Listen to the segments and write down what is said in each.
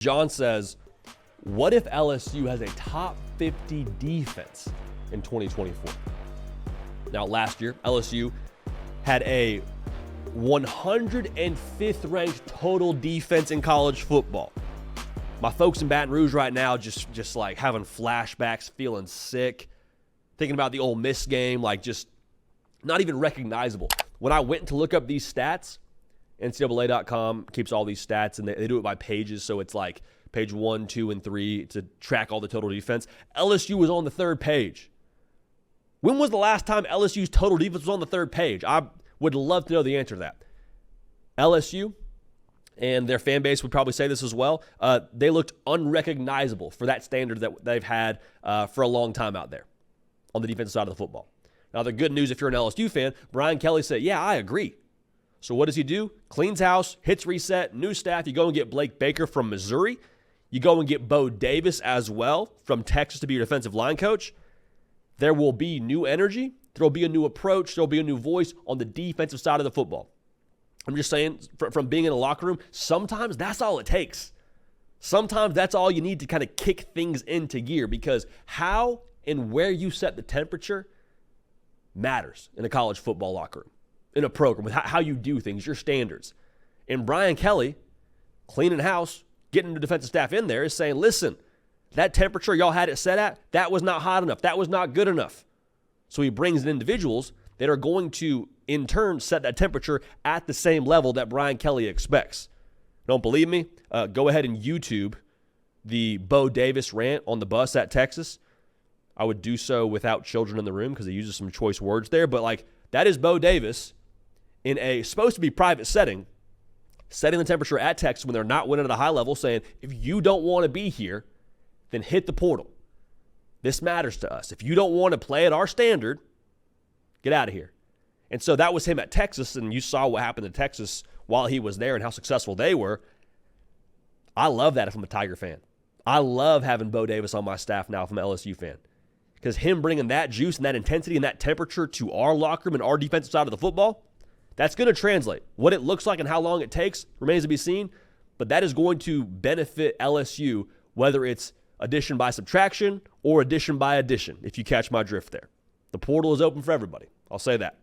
John says, what if LSU has a top 50 defense in 2024? Now, last year, LSU had a 105th ranked total defense in college football. My folks in Baton Rouge right now just like having flashbacks, feeling sick, thinking about the Ole Miss game, like just not even recognizable. When I went to look up these stats, NCAA.com keeps all these stats, and they do it by pages, so it's like page 1, 2, and 3 to track all the total defense. LSU was on the third page. When was the last time LSU's total defense was on the third page? I would love to know the answer to that. LSU, and their fan base would probably say this as well, they looked unrecognizable for that standard that they've had for a long time out there on the defensive side of the football. Now, the good news, if you're an LSU fan, Brian Kelly said, yeah, I agree. So what does he do? Cleans house, hits reset, new staff. You go and get Blake Baker from Missouri. You go and get Bo Davis as well from Texas to be your defensive line coach. There will be new energy. There will be a new approach. There will be a new voice on the defensive side of the football. I'm just saying, from being in a locker room, sometimes that's all it takes. Sometimes that's all you need to kind of kick things into gear, because how and where you set the temperature matters in a college football locker room, in a program, with how you do things, your standards. And Brian Kelly, cleaning house, getting the defensive staff in there, is saying, listen, that temperature y'all had it set at, that was not hot enough. That was not good enough. So he brings in individuals that are going to, in turn, set that temperature at the same level that Brian Kelly expects. Don't believe me? Go ahead and YouTube the Bo Davis rant on the bus at Texas. I would do so without children in the room because he uses some choice words there. But, like, that is Bo Davis in a supposed to be private setting, setting the temperature at Texas when they're not winning at a high level, saying, if you don't want to be here, then hit the portal. This matters to us. If you don't want to play at our standard, get out of here. And so that was him at Texas, and you saw what happened to Texas while he was there and how successful they were. I love that if I'm a Tiger fan. I love having Bo Davis on my staff now if I'm an LSU fan, because him bringing that juice and that intensity and that temperature to our locker room and our defensive side of the football, that's going to translate. What it looks like and how long it takes remains to be seen, but that is going to benefit LSU, whether it's addition by subtraction or addition by addition, if you catch my drift there. The portal is open for everybody. I'll say that.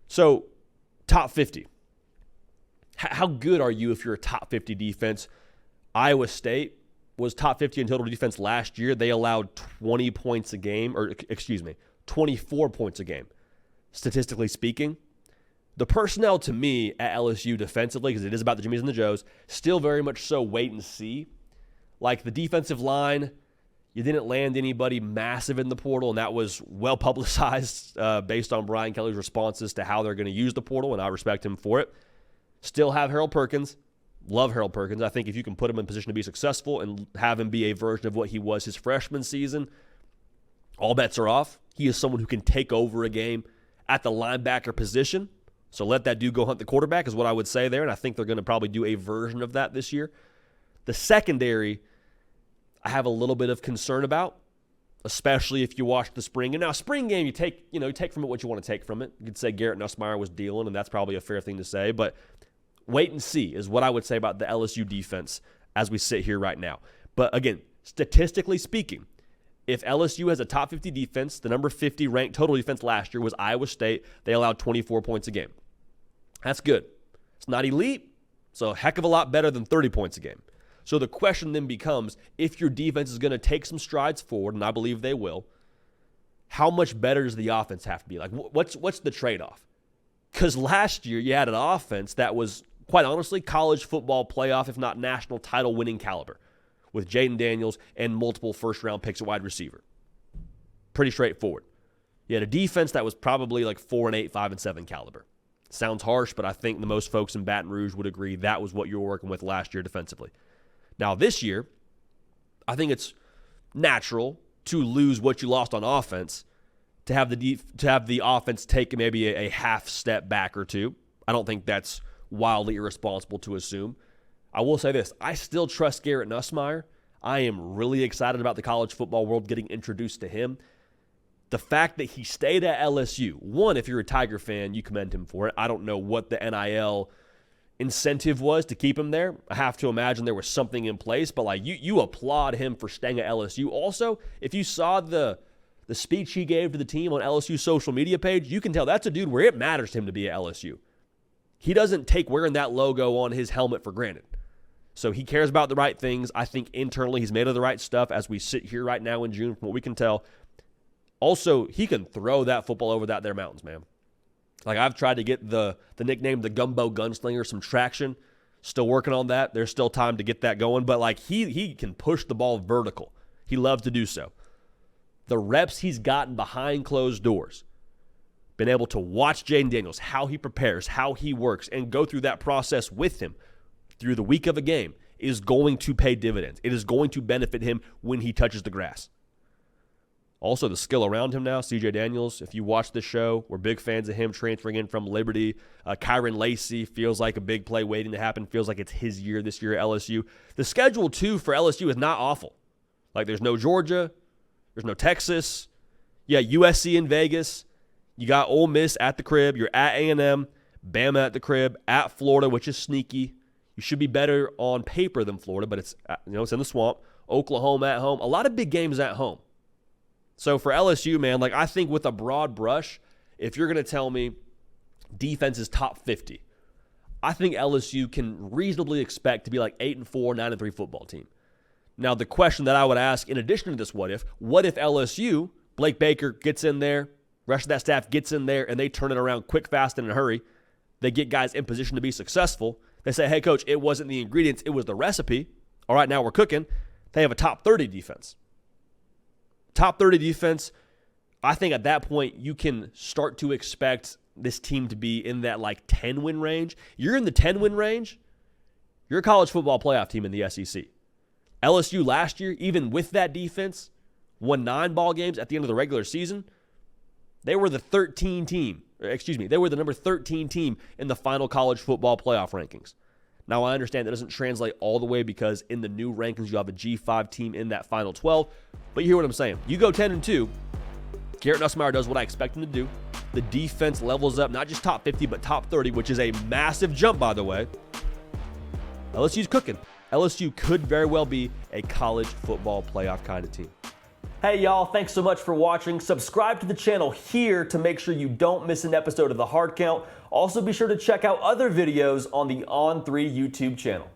So, top 50. How good are you if you're a top 50 defense? Iowa State was top 50 in total defense last year. They allowed 20 points a game, 24 points a game, statistically speaking. The personnel to me at LSU defensively, because it is about the Jimmies and the Joes, still very much so wait and see. Like the defensive line, you didn't land anybody massive in the portal, and that was well publicized based on Brian Kelly's responses to how they're going to use the portal, and I respect him for it. Still have Harold Perkins. Love Harold Perkins. I think if you can put him in position to be successful and have him be a version of what he was his freshman season, all bets are off. He is someone who can take over a game at the linebacker position. So let that dude go hunt the quarterback is what I would say there, and I think they're going to probably do a version of that this year. The secondary, I have a little bit of concern about, especially if you watch the spring. And now, spring game, you take from it what you want to take from it. You could say Garrett Nussmeier was dealing, and that's probably a fair thing to say. But wait and see is what I would say about the LSU defense as we sit here right now. But again, statistically speaking, if LSU has a top 50 defense, the number 50 ranked total defense last year was Iowa State. They allowed 24 points a game. That's good. It's not elite. It's a heck of a lot better than 30 points a game. So the question then becomes, if your defense is going to take some strides forward, and I believe they will, how much better does the offense have to be? Like, what's the trade-off? Because last year you had an offense that was, quite honestly, college football playoff, if not national title winning caliber, with Jaden Daniels and multiple first-round picks at wide receiver. Pretty straightforward. You had a defense that was probably like 4-8, 5-7 caliber. Sounds harsh, but I think the most folks in Baton Rouge would agree that was what you were working with last year defensively. Now, this year, I think it's natural to lose what you lost on offense, to have the offense take maybe a half step back or two. I don't think that's wildly irresponsible to assume. I will say this. I still trust Garrett Nussmeier. I am really excited about the college football world getting introduced to him. The fact that he stayed at LSU, one, if you're a Tiger fan, you commend him for it. I don't know what the NIL incentive was to keep him there. I have to imagine there was something in place, but like you applaud him for staying at LSU. Also, if you saw the speech he gave to the team on LSU social media page, you can tell that's a dude where it matters to him to be at LSU. He doesn't take wearing that logo on his helmet for granted. So he cares about the right things. I think internally he's made of the right stuff as we sit here right now in June, from what we can tell. Also, he can throw that football over that there mountains, man. Like, I've tried to get the nickname the Gumbo Gunslinger some traction. Still working on that. There's still time to get that going. But, like, he can push the ball vertical. He loves to do so. The reps he's gotten behind closed doors, been able to watch Jaden Daniels, how he prepares, how he works, and go through that process with him through the week of a game is going to pay dividends. It is going to benefit him when he touches the grass. Also, the skill around him now, CJ Daniels, if you watch this show, we're big fans of him transferring in from Liberty. Kyron Lacey feels like a big play waiting to happen, feels like it's his year this year at LSU. The schedule, too, for LSU is not awful. Like, there's no Georgia, there's no Texas. Yeah, USC in Vegas. You got Ole Miss at the crib. You're at A&M, Bama at the crib, at Florida, which is sneaky. You should be better on paper than Florida, but it's in the swamp. Oklahoma at home. A lot of big games at home. So for LSU, man, like, I think with a broad brush, if you're going to tell me defense is top 50, I think LSU can reasonably expect to be like 8-4, 9-3 football team. Now, the question that I would ask in addition to this what if LSU, Blake Baker gets in there, rest of that staff gets in there, and they turn it around quick, fast, and in a hurry. They get guys in position to be successful. They say, hey, coach, it wasn't the ingredients, it was the recipe. All right, now we're cooking. They have a top 30 defense. Top 30 defense, I think at that point you can start to expect this team to be in that like 10-win range. You're in the 10-win range, you're a college football playoff team in the SEC. LSU last year, even with that defense, won 9 ball games at the end of the regular season. They were the they were the number 13 team in the final college football playoff rankings. Now, I understand that doesn't translate all the way because in the new rankings, you have a G5 team in that final 12. But you hear what I'm saying. You go 10-2. Garrett Nussmeier does what I expect him to do. The defense levels up, not just top 50, but top 30, which is a massive jump, by the way. LSU's cooking. LSU could very well be a college football playoff kind of team. Hey, y'all. Thanks so much for watching. Subscribe to the channel here to make sure you don't miss an episode of The Hard Count. Also, be sure to check out other videos on the On3 YouTube channel.